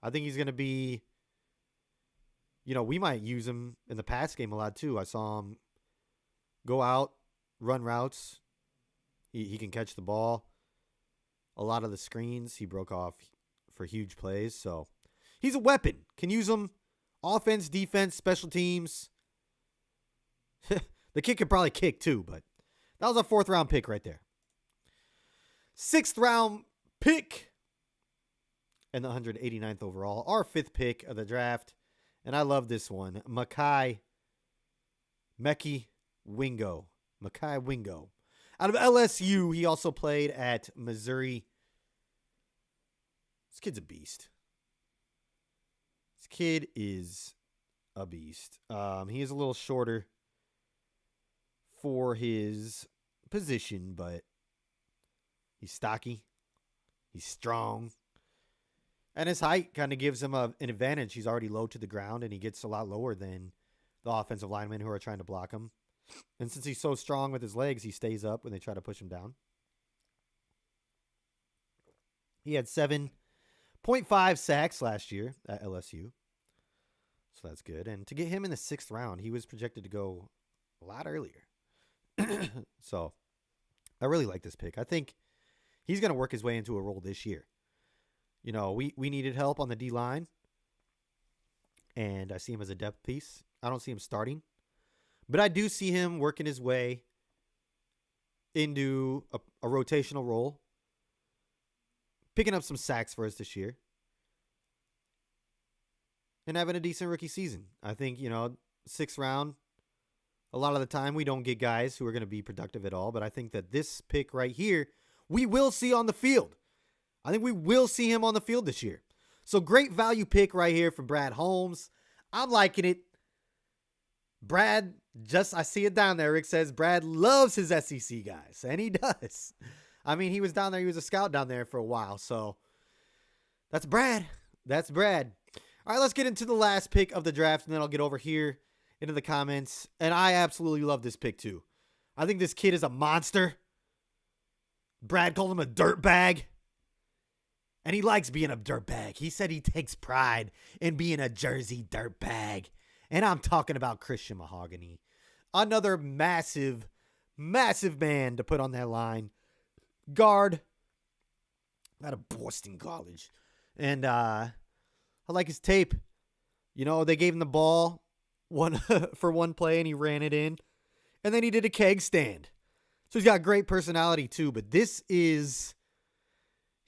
I think he's going to be, we might use him in the pass game a lot too. I saw him go out, run routes. He can catch the ball. A lot of the screens he broke off for huge plays. So he's a weapon. Can use him offense, defense, special teams. The kid could probably kick too, but that was a 4th round pick right there. 6th round pick and the 189th overall. Our 5th pick of the draft. And I love this one. Mekhi Wingo. Mekhi Wingo. Out of LSU, he also played at Missouri. This kid's a beast. This kid is a beast. He is a little shorter for his position, but he's stocky. He's strong. And his height kind of gives him an advantage. He's already low to the ground, and he gets a lot lower than the offensive linemen who are trying to block him. And since he's so strong with his legs, he stays up when they try to push him down. He had 7.5 sacks last year at LSU. So that's good. And to get him in the 6th round, he was projected to go a lot earlier. So I really like this pick. I think he's going to work his way into a role this year. We needed help on the D-line, and I see him as a depth piece. I don't see him starting, but I do see him working his way into a rotational role, picking up some sacks for us this year, and having a decent rookie season. I think, 6th round, a lot of the time we don't get guys who are going to be productive at all, but I think that this pick right here, we will see on the field. I think we will see him on the field this year. So great value pick right here from Brad Holmes. I'm liking it. Brad, I see it down there. Rick says Brad loves his SEC guys, and he does. I mean, he was down there. He was a scout down there for a while. So that's Brad. That's Brad. All right, let's get into the last pick of the draft, and then I'll get over here into the comments. And I absolutely love this pick too. I think this kid is a monster. Brad called him a dirtbag. And he likes being a dirtbag. He said he takes pride in being a Jersey dirtbag. And I'm talking about Christian Mahogany. Another massive, massive man to put on that line. Guard out of Boston College. And I like his tape. They gave him the ball for one play and he ran it in. And then he did a keg stand. So he's got great personality too. But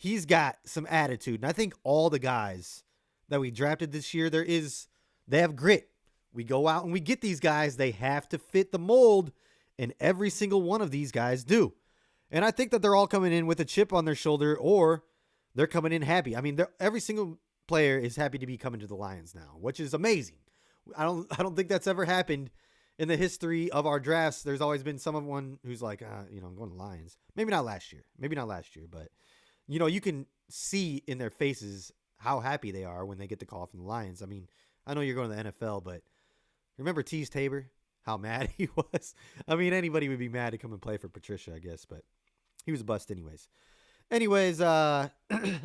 he's got some attitude. And I think all the guys that we drafted this year, they have grit. We go out and we get these guys. They have to fit the mold, and every single one of these guys do. And I think that they're all coming in with a chip on their shoulder, or they're coming in happy. I mean, every single player is happy to be coming to the Lions now, which is amazing. I don't think that's ever happened in the history of our drafts. There's always been someone who's like, I'm going to Lions. Maybe not last year, but you can see in their faces how happy they are when they get the call from the Lions. I mean, I know you're going to the NFL, but remember Tease Tabor? How mad he was? I mean, anybody would be mad to come and play for Patricia, I guess, but he was a bust anyways. I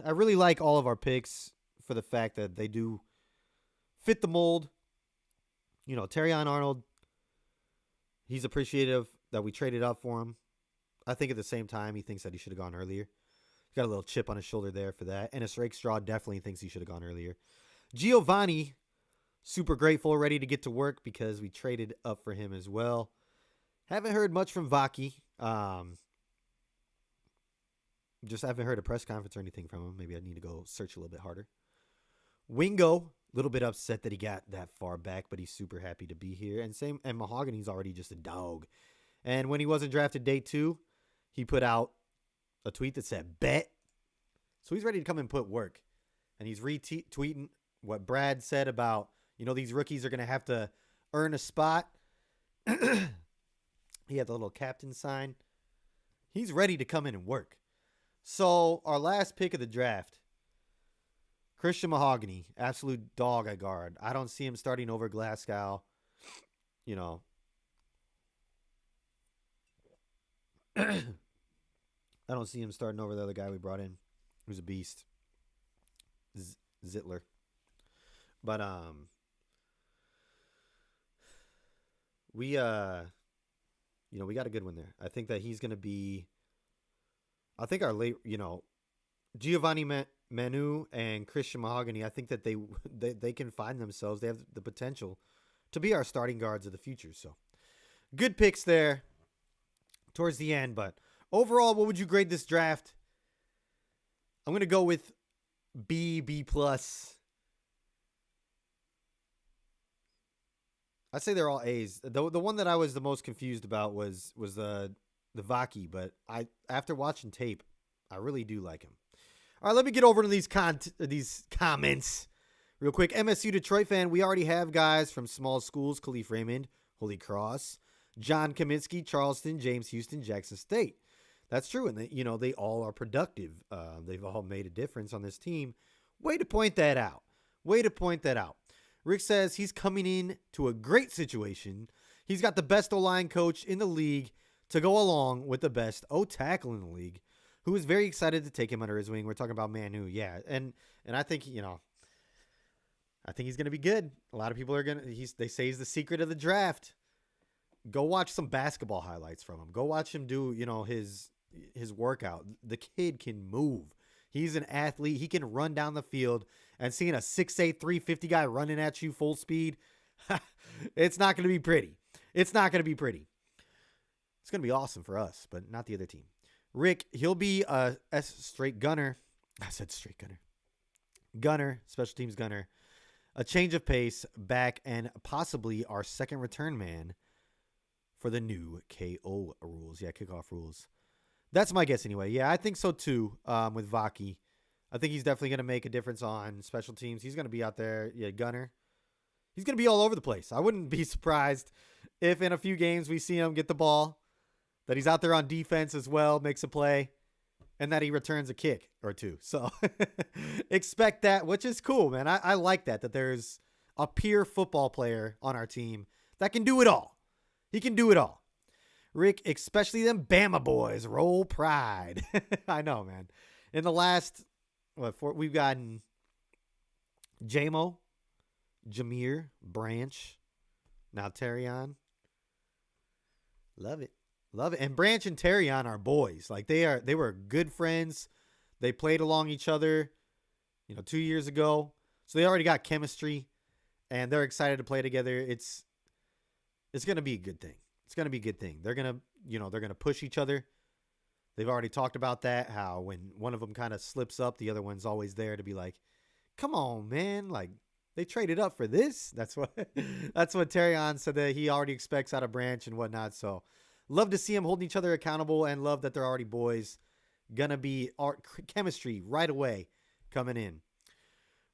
really like all of our picks for the fact that they do fit the mold. Terrion Arnold, he's appreciative that we traded up for him. I think at the same time, he thinks that he should have gone earlier. He's got a little chip on his shoulder there for that. Ennis Rakestraw definitely thinks he should have gone earlier. Giovanni, super grateful, ready to get to work because we traded up for him as well. Haven't heard much from Vaki. Just haven't heard a press conference or anything from him. Maybe I need to go search a little bit harder. Wingo, Little bit upset that he got that far back, but he's super happy to be here. And Mahogany's already just a dog. And when he wasn't drafted day 2, he put out a tweet that said bet. So he's ready to come and put work. And he's retweeting what Brad said about, these rookies are going to have to earn a spot. He had the little captain sign. He's ready to come in and work. So our last pick of the draft, Christian Mahogany, absolute dog at guard. I don't see him starting over Glasgow. I don't see him starting over the other guy we brought in, who's a beast, Zittler. But we we got a good one there. I think that he's going to be. I think our late, Giovanni Manu and Christian Mahogany. I think that they can find themselves. They have the potential to be our starting guards of the future. So, good picks there towards the end. But overall, what would you grade this draft? I'm going to go with B plus. I'd say they're all A's. The one that I was the most confused about was the Vaki, but after watching tape, I really do like him. All right, let me get over to these comments real quick. MSU Detroit fan, we already have guys from small schools: Khalif Raymond, Holy Cross, John Kaminsky, Charleston, James Houston, Jackson State. That's true, and they all are productive. They've all made a difference on this team. Way to point that out. Rick says he's coming in to a great situation. He's got the best O-line coach in the league to go along with the best O-tackle in the league, who is very excited to take him under his wing. We're talking about Manu, yeah. And I think, I think he's going to be good. A lot of people are going to, they say he's the secret of the draft. Go watch some basketball highlights from him. Go watch him do, his workout. The kid can move. He's an athlete. He can run down the field, and seeing a 6'8", 350 guy running at you full speed, it's not going to be pretty. It's going to be awesome for us, but not the other team. Rick, he'll be a straight gunner. I said straight gunner. Gunner, special teams gunner. A change of pace, back, and possibly our second return man for the new KO rules. Yeah, kickoff rules. That's my guess anyway. Yeah, I think so too with Vaki. I think he's definitely going to make a difference on special teams. He's going to be out there, gunner. He's going to be all over the place. I wouldn't be surprised if in a few games we see him get the ball, that he's out there on defense as well, makes a play, and that he returns a kick or two. So expect that, which is cool, man. I like that there's a peer football player on our team that can do it all. He can do it all. Rick, especially them Bama boys, roll pride. I know, man. In the last, we've gotten Jamo, Jameer, Branch, now Terrion. Love it. And Branch and Terrion are boys. Like they were good friends. They played along each other, 2 years ago. So they already got chemistry, and they're excited to play together. It's going to be a good thing. It's going to be a good thing. They're going to push each other. They've already talked about that, how when one of them kind of slips up, the other one's always there to be like, come on, man. Like, they traded up for this. That's what Terrion said that he already expects out of Branch and whatnot. So love to see them holding each other accountable, and love that they're already boys. Gonna be our chemistry right away coming in.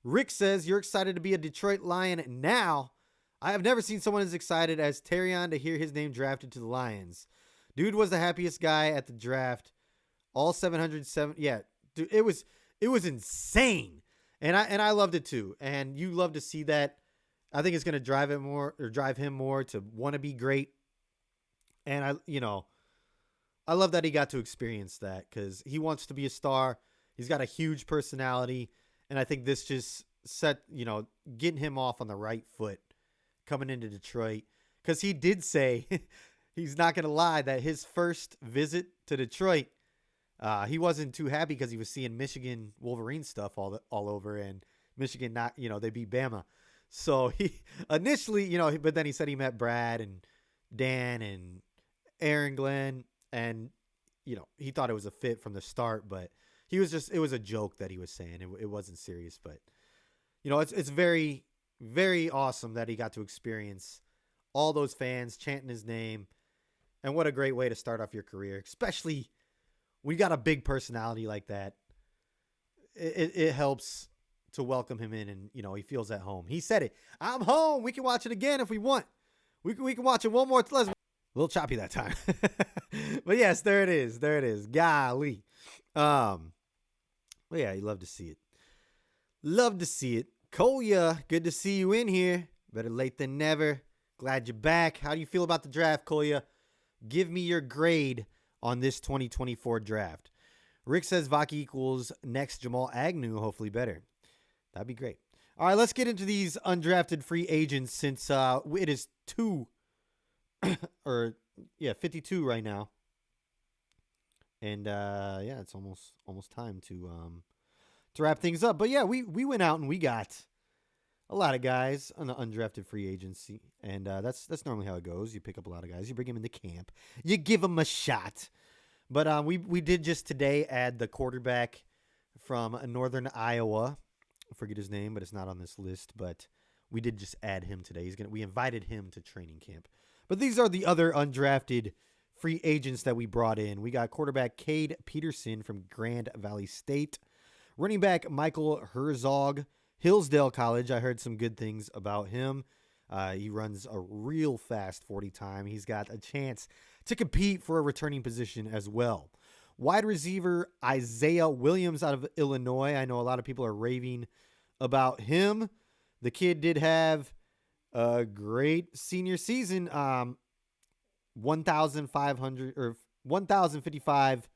Rick says, you're excited to be a Detroit Lion now. I have never seen someone as excited as Terrion to hear his name drafted to the Lions. Dude was the happiest guy at the draft. All 707. Yeah, dude, it was insane. And I loved it too. And you love to see that. I think it's going to drive him more to want to be great. And I love that he got to experience that, cuz he wants to be a star. He's got a huge personality, and I think this just set, getting him off on the right foot coming into Detroit, because he did say, he's not going to lie, that his first visit to Detroit, he wasn't too happy because he was seeing Michigan Wolverine stuff all over, and Michigan they beat Bama. So he initially, but then he said he met Brad and Dan and Aaron Glenn, and he thought it was a fit from the start, but it was a joke that he was saying. It wasn't serious, but it's very very awesome that he got to experience all those fans chanting his name. And what a great way to start off your career, especially when you got a big personality like that. It helps to welcome him in, and he feels at home. He said it. I'm home. We can watch it again if we want. We can watch it one more. A little choppy that time. But yes, there it is. There it is. Golly. But yeah, you love to see it. Love to see it. Kolya, good to see you in here. Better late than never. Glad you're back. How do you feel about the draft, Kolya? Give me your grade on this 2024 draft. Rick says Vaki equals next Jamal Agnew, hopefully better. That'd be great. All right, let's get into these undrafted free agents since it is 52 right now. And it's almost time to wrap things up. But yeah, we went out and we got a lot of guys on the undrafted free agency, and that's normally how it goes. You pick up a lot of guys, you bring them into camp, you give them a shot. But we did just today add the quarterback from Northern Iowa. I forget his name, but it's not on this list. But we did just add him today. We invited him to training camp. But these are the other undrafted free agents that we brought in. We got quarterback Cade Peterson from Grand Valley State, running back Michael Herzog, Hillsdale College. I heard some good things about him. He runs a real fast 40 time. He's got a chance to compete for a returning position as well. Wide receiver Isaiah Williams out of Illinois. I know a lot of people are raving about him. The kid did have a great senior season. 1,500 or 1,055,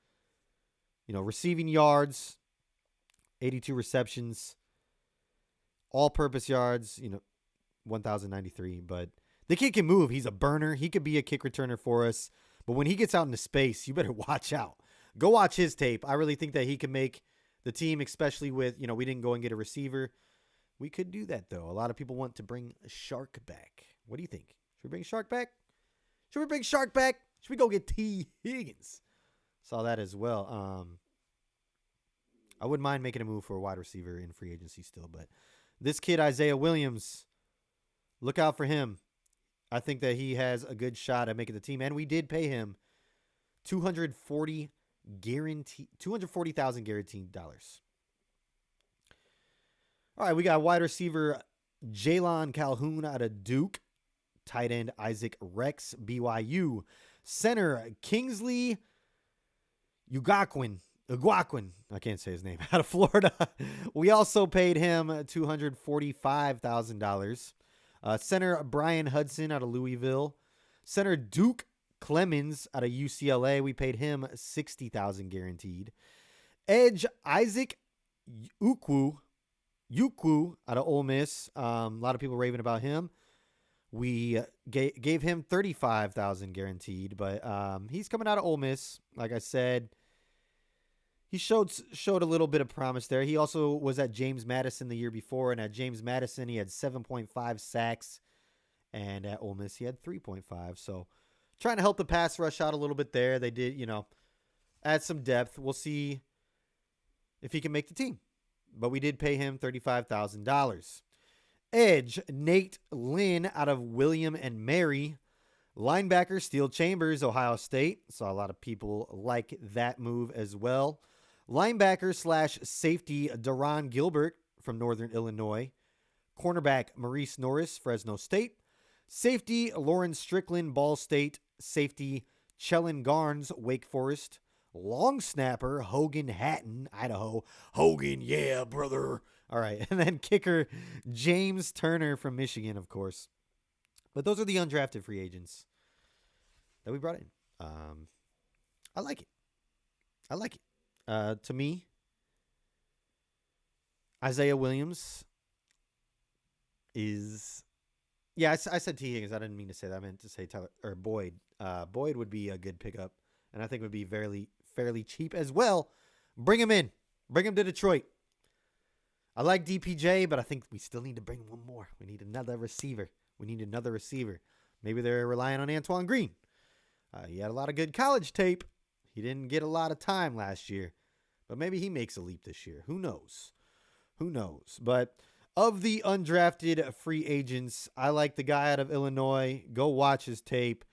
receiving yards, 82 receptions, all-purpose yards, 1,093. But the kid can move. He's a burner. He could be a kick returner for us. But when he gets out into space, you better watch out. Go watch his tape. I really think that he can make the team, especially with, we didn't go and get a receiver. We could do that, though. A lot of people want to bring Shark back. What do you think? Should we bring Shark back? Should we bring Shark back? Should we go get T. Higgins? Saw that as well. I wouldn't mind making a move for a wide receiver in free agency still, but this kid, Isaiah Williams, look out for him. I think that he has a good shot at making the team, and we did pay him $240,000 guaranteed dollars. All right, we got wide receiver Jalen Calhoun out of Duke, tight end Isaac Rex, BYU, center Kingsley Uguaquin, I can't say his name, out of Florida. We also paid him $245,000. Center Brian Hudson out of Louisville. Center Duke Clemens out of UCLA. We paid him $60,000 guaranteed. Edge Isaac Ukwu out of Ole Miss. A lot of people raving about him. We gave him $35,000 guaranteed, but he's coming out of Ole Miss. Like I said, he showed a little bit of promise there. He also was at James Madison the year before, and at James Madison he had 7.5 sacks, and at Ole Miss he had 3.5. So trying to help the pass rush out a little bit there. They did, add some depth. We'll see if he can make the team. But we did pay him $35,000. Edge Nate Lynn out of William and Mary. Linebacker Steel Chambers, Ohio State. Saw a lot of people like that move as well. Linebacker / safety Deron Gilbert from Northern Illinois. Cornerback Maurice Norris, Fresno State. Safety Lauren Strickland, Ball State. Safety Chellen Garnes, Wake Forest. Long snapper Hogan Hatton, Idaho. Hogan, yeah, brother. All right, and then kicker James Turner from Michigan, of course. But those are the undrafted free agents that we brought in. I like it. To me, Isaiah Williams is... Yeah, I said T. Higgins. I didn't mean to say that. I meant to say Tyler or Boyd. Boyd would be a good pickup, and I think would be fairly cheap as well. Bring him in. Bring him to Detroit. I like DPJ, but I think we still need to bring one more. We need another receiver. Maybe they're relying on Antoine Green. He had a lot of good college tape. He didn't get a lot of time last year, but maybe he makes a leap this year. Who knows? But Of the undrafted free agents, I like the guy out of Illinois. Go watch his tape.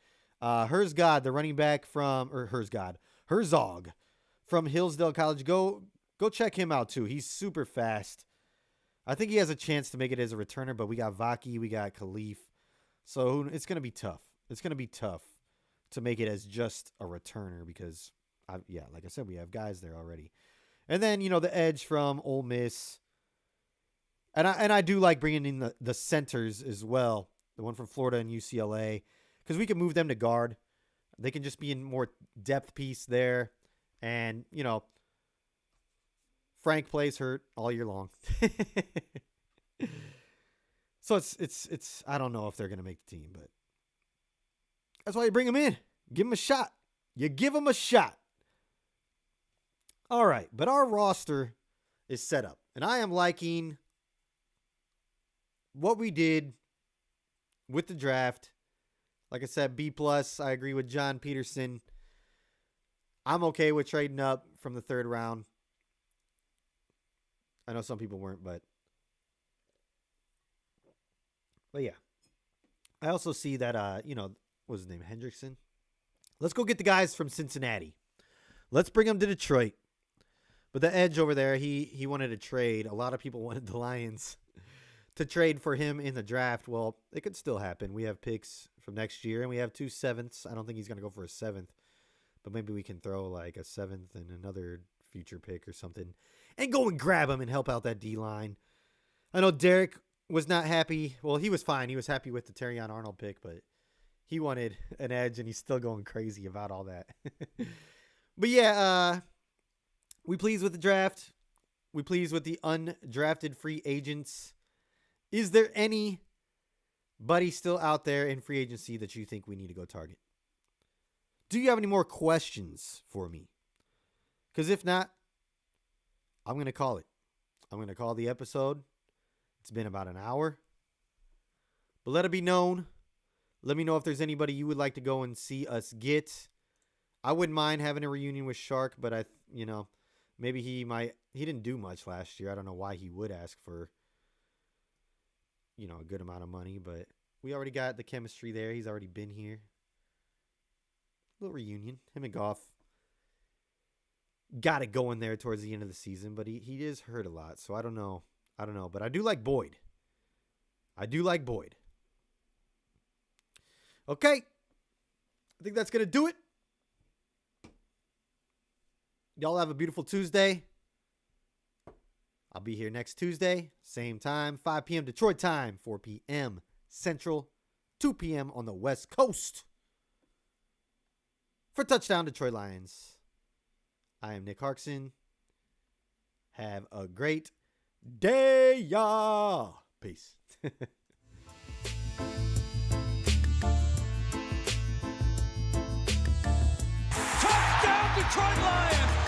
Herzog, the running back Herzog from Hillsdale College. Go check him out too. He's super fast. I think he has a chance to make it as a returner, but we got Vaki, we got Khalif. So it's going to be tough. It's going to be tough to make it as just a returner because, like I said, we have guys there already. And then, the edge from Ole Miss. And I do like bringing in the centers as well, the one from Florida and UCLA, because we can move them to guard. They can just be in more depth piece there. And, Frank plays hurt all year long. So it's I don't know if they're going to make the team, but that's why you bring them in. Give them a shot. You give them a shot. All right, but our roster is set up, and I am liking what we did with the draft. Like I said, B+. I agree with John Peterson. I'm okay with trading up from the third round. I know some people weren't, but yeah. I also see that, what was his name? Hendrickson. Let's go get the guys from Cincinnati. Let's bring them to Detroit. But the edge over there, he wanted to trade. A lot of people wanted the Lions to trade for him in the draft. Well, it could still happen. We have picks from next year, and we have 2 7ths. I don't think he's going to go for a 7th, but maybe we can throw like a 7th and another future pick or something and go and grab him and help out that D-line. I know Derek was not happy. Well, he was fine. He was happy with the Terrion Arnold pick, but he wanted an edge, and he's still going crazy about all that. But yeah, we pleased with the draft. We pleased with the undrafted free agents. Is there anybody still out there in free agency that you think we need to go target? Do you have any more questions for me? Because if not, I'm going to call it. I'm going to call the episode. It's been about an hour. But let it be known. Let me know if there's anybody you would like to go and see us get. I wouldn't mind having a reunion with Shark, but maybe he didn't do much last year. I don't know why he would ask for a good amount of money, but we already got the chemistry there. He's already been here. Little reunion. Him and Goff got it going there towards the end of the season, but he is hurt a lot, so I don't know. But I do like Boyd. Okay. I think that's going to do it. Y'all have a beautiful Tuesday. I'll be here next Tuesday, same time, 5 p.m. Detroit time, 4 p.m. Central, 2 p.m. on the West Coast. For Touchdown Detroit Lions, I am Nick Harkson. Have a great day, y'all. Peace. Touchdown Detroit Lions!